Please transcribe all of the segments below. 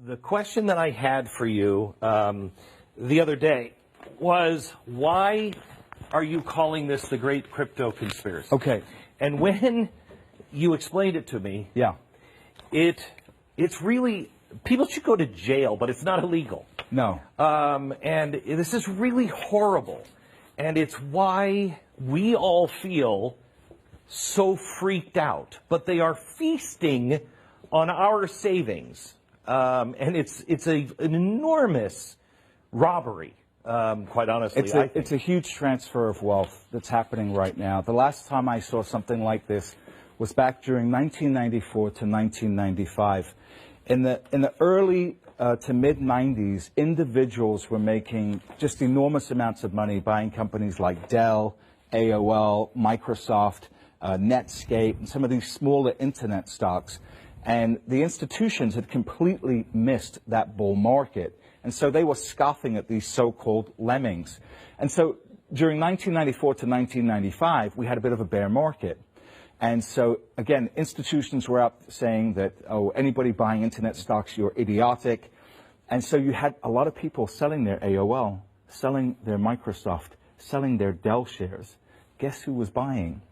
the question that I had for you the other day was, why are you calling this the great crypto conspiracy? Okay. And when you explained it to me, Yeah. it's really, people should go to jail, but it's not illegal. No. And this is really horrible. And it's why we all feel so freaked out. But they are feasting on our savings. And it's an enormous robbery, quite honestly. It's a huge transfer of wealth that's happening right now. The last time I saw something like this was back during 1994 to 1995. In the early to mid-90s, individuals were making just enormous amounts of money buying companies like Dell, AOL, Microsoft, Netscape, and some of these smaller internet stocks. And the institutions had completely missed that bull market. And so they were scoffing at these so-called lemmings. And so during 1994 to 1995, we had a bit of a bear market. And so, again, institutions were out saying that, oh, anybody buying internet stocks, you're idiotic. And so you had a lot of people selling their AOL, selling their Microsoft, selling their Dell shares. Guess who was buying?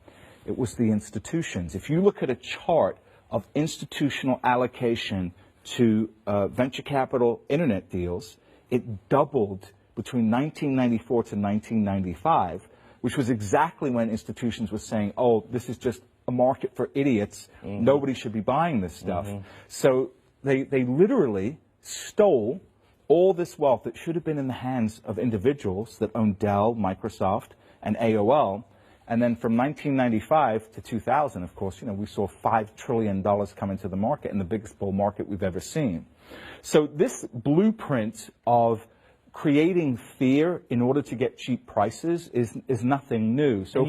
It was the institutions. If you look at a chart of institutional allocation to venture capital internet deals, it doubled between 1994 to 1995, which was exactly when institutions were saying, oh, this is just a market for idiots. Mm-hmm. Nobody should be buying this stuff. Mm-hmm. So they literally stole all this wealth that should have been in the hands of individuals that owned Dell, Microsoft, and AOL. And then from 1995 to 2000, of course, we saw $5 trillion come into the market, and the biggest bull market we've ever seen. So this blueprint of creating fear in order to get cheap prices is nothing new. So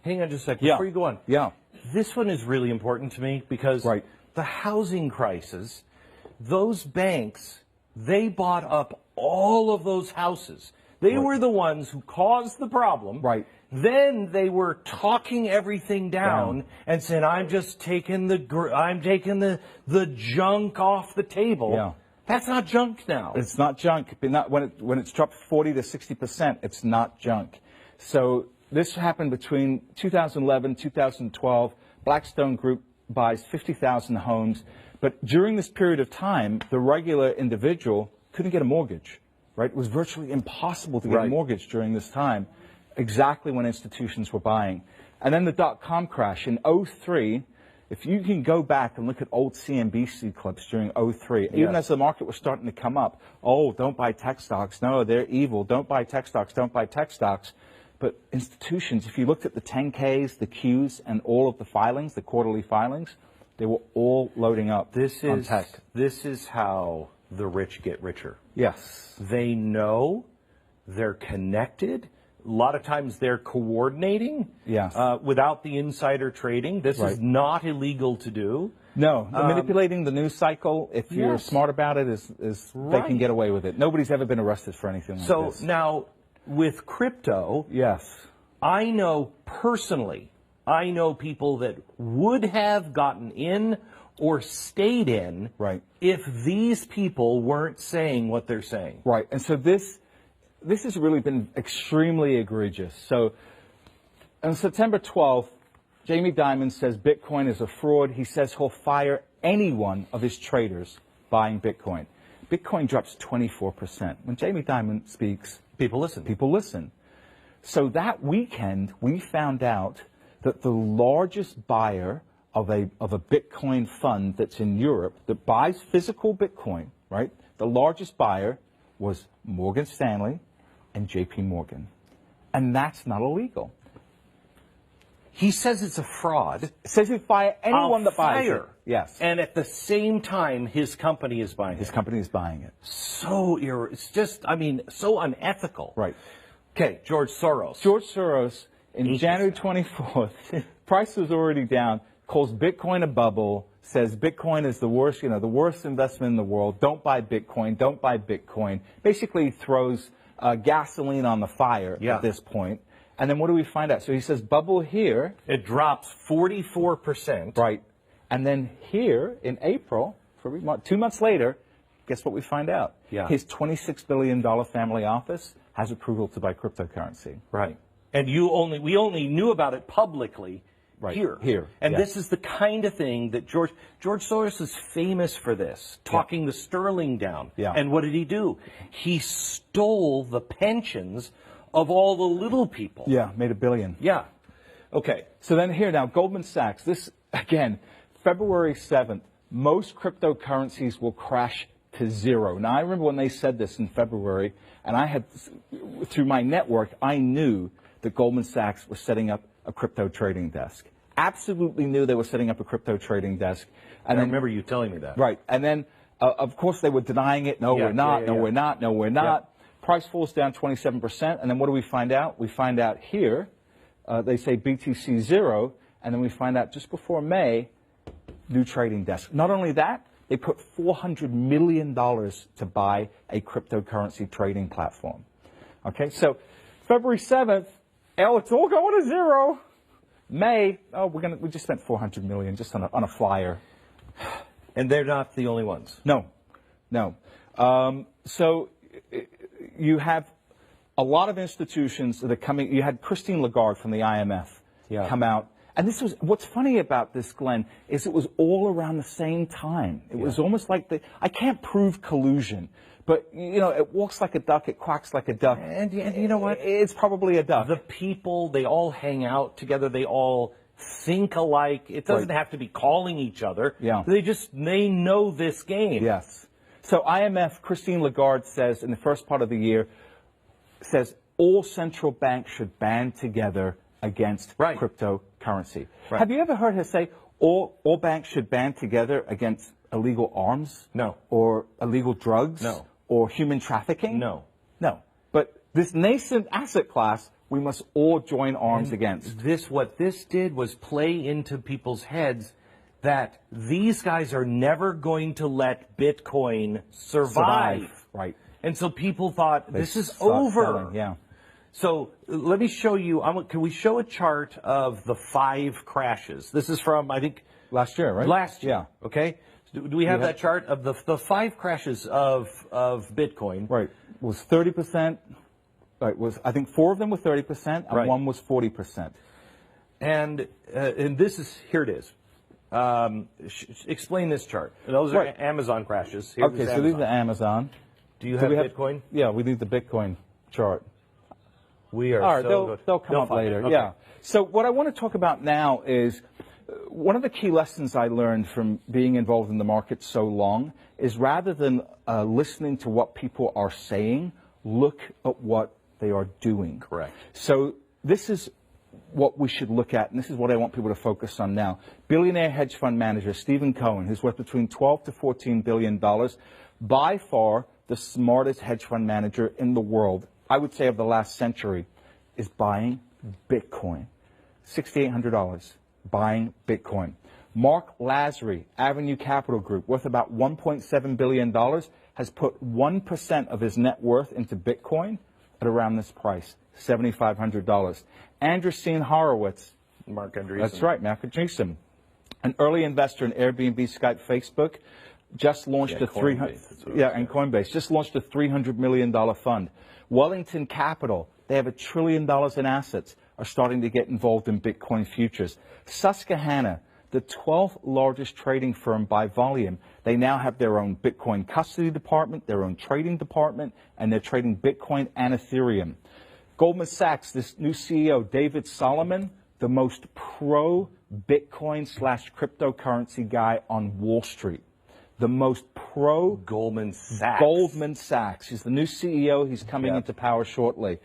hang on just a second before you go on. Yeah. This one is really important to me because the housing crisis, those banks, they bought up all of those houses. They were the ones who caused the problem. Right. Then they were talking everything down and saying, I'm just taking the junk off the table. Yeah. That's not junk now. It's not junk. When it's dropped 40 to 60%, it's not junk. So this happened between 2011, 2012. Blackstone Group buys 50,000 homes. But during this period of time, the regular individual couldn't get a mortgage. Right? It was virtually impossible to get a mortgage during this time, exactly when institutions were buying. And then the dot-com crash in 2003, if you can go back and look at old CNBC clips during 2003, even as the market was starting to come up, oh, don't buy tech stocks. No, they're evil. Don't buy tech stocks. Don't buy tech stocks. But institutions, if you looked at the 10Ks, the Qs, and all of the filings, the quarterly filings, they were all loading up on tech. This is how the rich get richer. Yes. They know, they're connected. A lot of times they're coordinating without the insider trading. This is not illegal to do. No, manipulating the news cycle, if you're smart about it, is they can get away with it. Nobody's ever been arrested for anything like this. So now, with crypto, I know personally, I know people that would have gotten in or stayed in if these people weren't saying what they're saying. Right, and so this has really been extremely egregious. So on September 12th, Jamie Dimon says Bitcoin is a fraud. He says he'll fire any one of his traders buying Bitcoin. Bitcoin drops 24%. When Jamie Dimon speaks, people listen. People listen. So that weekend, we found out that the largest buyer of a Bitcoin fund that's in Europe that buys physical Bitcoin, right? The largest buyer was Morgan Stanley and JP Morgan. And that's not illegal. He says it's a fraud. It says he'll fire anyone that buys it. Yes. And at the same time, his company is buying it. His company is buying it. It's just, so unethical. Right. Okay, George Soros. George Soros, in January 24th, price was already down, calls Bitcoin a bubble, says Bitcoin is the worst investment in the world. Don't buy Bitcoin. Don't buy Bitcoin. Basically throws gasoline on the fire at this point. And then what do we find out? So he says bubble here. It drops 44%. Right. And then here in April, 2 months later, guess what we find out? Yeah. His $26 billion family office has approval to buy cryptocurrency. Right. And we only knew about it publicly Right. here. Here, And yeah. this is the kind of thing that George Soros is famous for this, talking the sterling down. Yeah. And what did he do? He stole the pensions of all the little people. Yeah, made $1 billion. Yeah. Okay. So then here now, Goldman Sachs, this, again, February 7th, most cryptocurrencies will crash to zero. Now, I remember when they said this in February, and I had, through my network, I knew that Goldman Sachs was setting up a crypto trading desk. Absolutely knew they were setting up a crypto trading desk. And I then, remember you telling me that. right, and then, of course, they were denying it. No, Yeah, we're not. yeah, No, yeah. we're not. No, we're not. Price falls down 27%, and then what do we find out? We find out here, they say BTC 0, and then we find out just before May, new trading desk. Not only that, they put $400 million to buy a cryptocurrency trading platform. Okay, so February 7th, it's all going to zero. May, we just spent $400 million just on a flyer. And they're not the only ones. No. So you have a lot of institutions that are coming. You had Christine Lagarde from the IMF come out. And this was, what's funny about this, Glenn, is it was all around the same time. It was almost like I can't prove collusion, but, you know, it walks like a duck, it quacks like a duck. And you know what? It's probably a duck. The people, they all hang out together. They all think alike. It doesn't have to be calling each other. Yeah. They know this game. Yes. So IMF, Christine Lagarde says in the first part of the year, says all central banks should band together against cryptocurrency. Right. Have you ever heard her say all banks should band together against illegal arms? No. Or illegal drugs? No. Or human trafficking? No. No. But this nascent asset class, we must all join arms against. What this did was play into people's heads that these guys are never going to let Bitcoin survive. Right. And so people thought, this is Start over. selling, yeah. So let me show you, can we show a chart of the 5 crashes? This is from, I think, Last year, right? last year. Yeah. Okay. Do we have that chart of the 5 crashes of Bitcoin? Right. Was 30%. Right. I think 4 of them were 30%, and Right. 1 was 40%. And this is, here it is. Explain this chart. Those are Amazon crashes. Here's Okay, so these are Amazon. Do you have Bitcoin? Yeah, we need the Bitcoin chart. We are All right, so good. they'll come up find it. later. Okay. Yeah. So what I want to talk about now is one of the key lessons I learned from being involved in the market so long is rather than listening to what people are saying, look at what they are doing. Correct. So this is what we should look at, and this is what I want people to focus on now. Billionaire hedge fund manager Stephen Cohen, who's worth between $12 to $14 billion, by far the smartest hedge fund manager in the world, I would say of the last century, is buying Bitcoin. $6,800, buying Bitcoin. Mark Lazary, Avenue Capital Group, worth about $1.7 billion, has put 1% of his net worth into Bitcoin at around this price, $7,500. Andreessen Horowitz, Mark Andreessen. that's right, Mark Andreessen, an early investor in Airbnb, Skype, Facebook, just launched and Coinbase just launched a $300 million fund. Wellington Capital, they have $1 trillion in assets, are starting to get involved in Bitcoin futures. Susquehanna, the 12th largest trading firm by volume, they now have their own Bitcoin custody department, their own trading department, and they're trading Bitcoin and Ethereum. Goldman Sachs, this new CEO, David Solomon, the most pro-Bitcoin / cryptocurrency guy on Wall Street. The most pro Goldman Sachs. Goldman Sachs. He's the new CEO. He's coming into power shortly.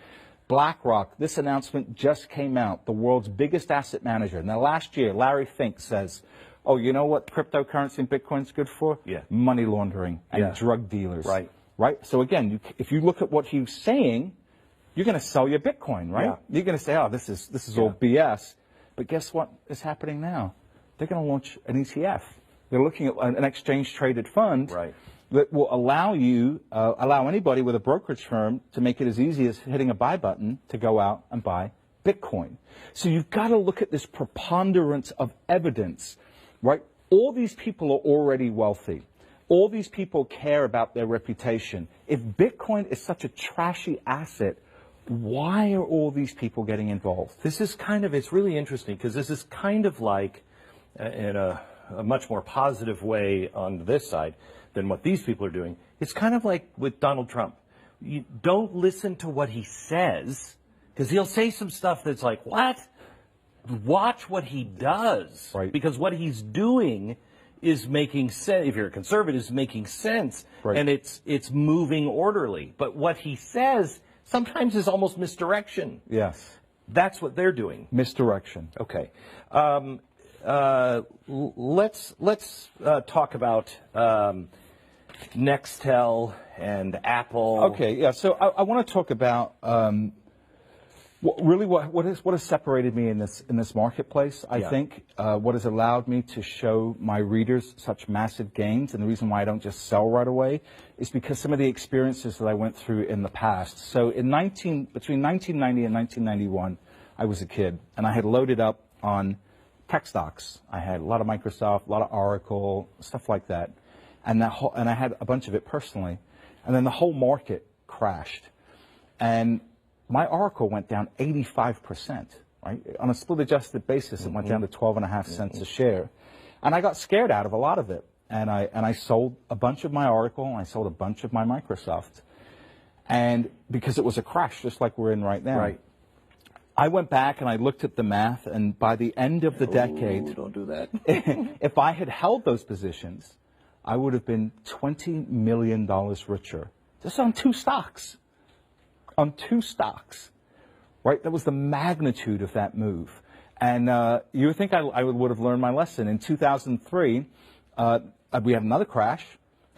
BlackRock, this announcement just came out, the world's biggest asset manager. Now, last year, Larry Fink says, oh, you know what cryptocurrency and Bitcoin's good for? Yeah. Money laundering and drug dealers. Right. Right? So, again, if you look at what he's saying, you're going to sell your Bitcoin, right? Yeah. You're going to say, oh, this is all BS. But guess what is happening now? They're going to launch an ETF. They're looking at an exchange-traded fund that will allow anybody with a brokerage firm to make it as easy as hitting a buy button to go out and buy Bitcoin. So you've got to look at this preponderance of evidence, right? All these people are already wealthy. All these people care about their reputation. If Bitcoin is such a trashy asset, why are all these people getting involved? This is kind of, it's really interesting because this is kind of like, in a much more positive way on this side than what these people are doing. It's kind of like with Donald Trump. You don't listen to what he says because he'll say some stuff that's like, what? Watch what he does. Right. Because what he's doing is making sense. If you're a conservative, it's making sense. Right. And it's moving orderly. But what he says sometimes is almost misdirection. Yes. That's what they're doing. Misdirection. Okay. Let's talk about Nextel and Apple. Okay, yeah. So I want to talk about what has separated me in this marketplace. I think what has allowed me to show my readers such massive gains, and the reason why I don't just sell right away is because some of the experiences that I went through in the past. So between 1990 and 1991, I was a kid, and I had loaded up on tech stocks. I had a lot of Microsoft, a lot of Oracle, stuff like that, and I had a bunch of it personally. And then the whole market crashed, and my Oracle went down 85%. Right, on a split-adjusted basis, it went down to 12.5 cents a share, and I got scared out of a lot of it, and I sold a bunch of my Oracle, and I sold a bunch of my Microsoft, and because it was a crash, just like we're in right now. Right. I went back and I looked at the math, and by the end of the decade, don't do that. if I had held those positions, I would have been $20 million richer just on two stocks. On two stocks, right? That was the magnitude of that move. And you would think I would have learned my lesson. In 2003, we had another crash.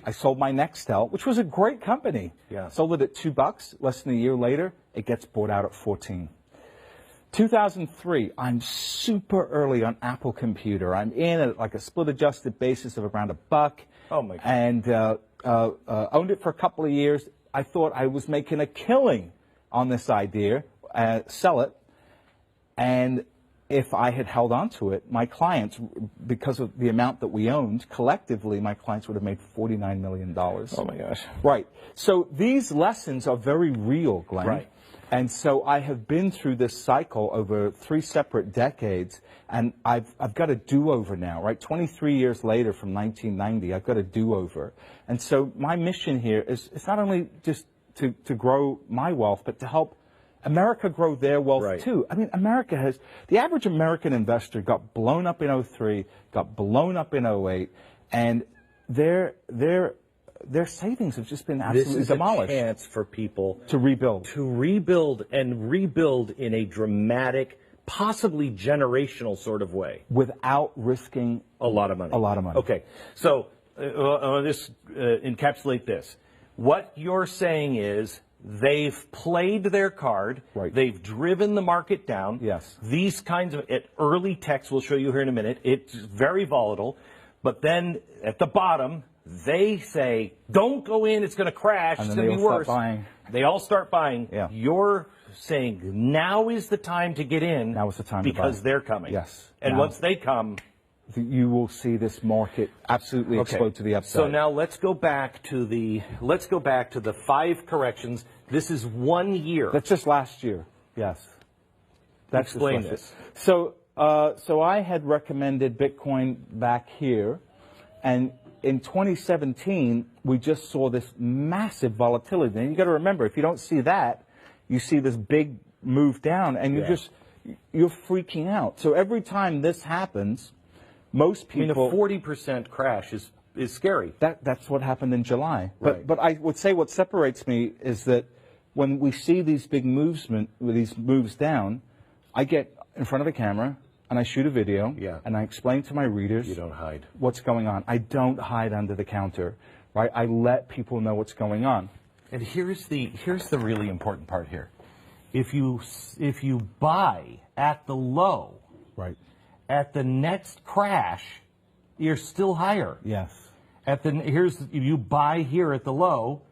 I sold my Nextel, which was a great company. Yeah. Sold it at $2. Less than a year later, it gets bought out at 14. 2003, I'm super early on Apple Computer. I'm in at like a split-adjusted basis of around $1. Oh my God. And owned it for a couple of years. I thought I was making a killing on this idea, sell it, and if I had held on to it, my clients, because of the amount that we owned, collectively, my clients would have made $49 million. Oh my gosh. Right. So these lessons are very real, Glenn. Right. And so I have been through this cycle over 3 separate decades, and I've got a do-over now, right? 23 years later from 1990, I've got a do-over. And so my mission here is it's not only just to grow my wealth, but to help America grow their wealth Right. too. I mean, the average American investor got blown up in 2003, got blown up in 2008, and their savings have just been absolutely This is demolished. a chance for people To rebuild. to rebuild and rebuild in a dramatic, possibly generational sort of way. Without risking A lot of money. a lot of money. Okay, so this encapsulate this. What you're saying is they've played their card. Right. They've driven the market down. Yes. These kinds of early techs, we'll show you here in a minute, it's very volatile. But then at the bottom, they say, don't go in, it's going to crash, And it's then going to they be all worse. start buying. They all start buying. Yeah. You're saying now is the time to get in. Now is the time to because buy. they're coming. Yes. And Now. once they come, You will see this market absolutely explode to the upside. so now let's go back to the 5 corrections. This is 1 year. That's just last year. Yes. That's just Explain last this. year. So I had recommended Bitcoin back here, and in 2017 we just saw this massive volatility. And you got to remember, if you don't see that, you see this big move down, and you're freaking out. So every time this happens, most I mean, a people 40% crash is scary. That's what happened in July. Right. But I would say what separates me is that when we see these big these moves down, I get in front of the camera and I shoot a video. Yeah. And I explain to my readers You don't hide. what's going on. I don't hide under the counter, right? I let people know what's going on. And here's the really important part here. If you buy at the low, Right. at the next crash, you're still higher. Yes. If you buy here at the low,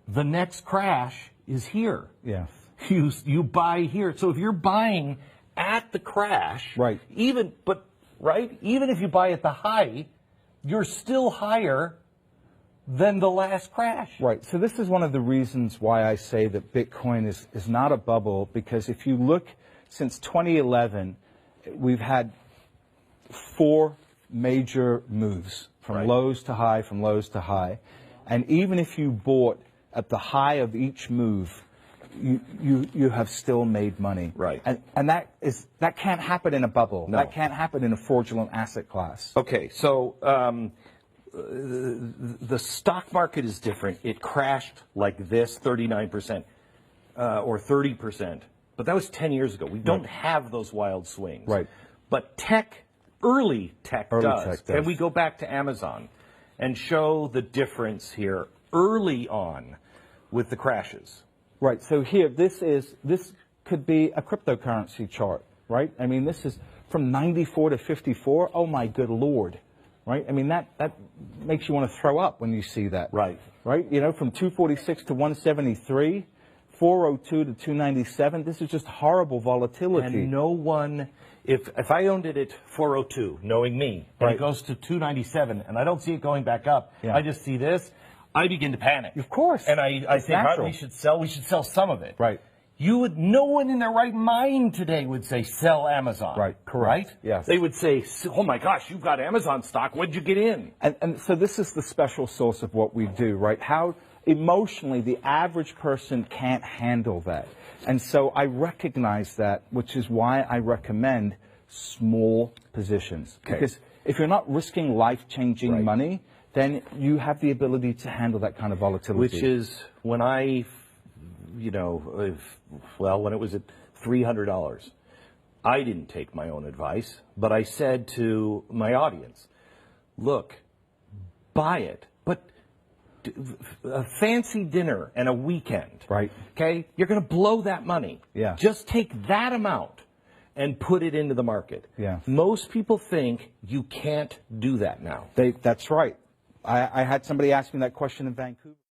the next crash is here. Yes. You buy here. So if you're buying at the crash, Right. even if you buy at the high, you're still higher than the last crash. Right. So this is one of the reasons why I say that Bitcoin is not a bubble, because if you look since 2011, we've had 4 major moves from Right. lows to high, from lows to high. And even if you bought at the high of each move, you have still made money. Right. And that can't happen in a bubble. No. That can't happen in a fraudulent asset class. Okay, so the stock market is different. It crashed like this, 39% or 30%. But that was 10 years ago. We don't have those wild swings. Right. But early tech does. does. And we go back to Amazon and show the difference here early on with the crashes. Right. So here, this could be a cryptocurrency chart, right? I mean, this is from 94 to 54. Oh my good Lord, right? I mean, that makes you want to throw up when you see that. Right. Right. You know, from 246 to 173, 402 to 297. This is just horrible volatility. And no one, if I owned it at 402, knowing me, and Right. it goes to 297, and I don't see it going back up, Yeah. I just see this, I begin to panic. Of course. And I It's think, natural. we should sell some of it. Right. No one in their right mind today would say sell Amazon. Right, correct. Right? Yes. They would say, oh my gosh, you've got Amazon stock, when'd you get in? And so this is the special sauce of what we do, right? How emotionally the average person can't handle that. And so I recognize that, which is why I recommend small positions. Okay. Because if you're not risking life-changing Right. money, then you have the ability to handle that kind of volatility. Which is when when it was at $300, I didn't take my own advice, but I said to my audience, look, buy it, but a fancy dinner and a weekend. Right. Okay? You're going to blow that money. Yeah. Just take that amount and put it into the market. Yeah. Most people think you can't do that now. That's right. I had somebody ask me that question in Vancouver.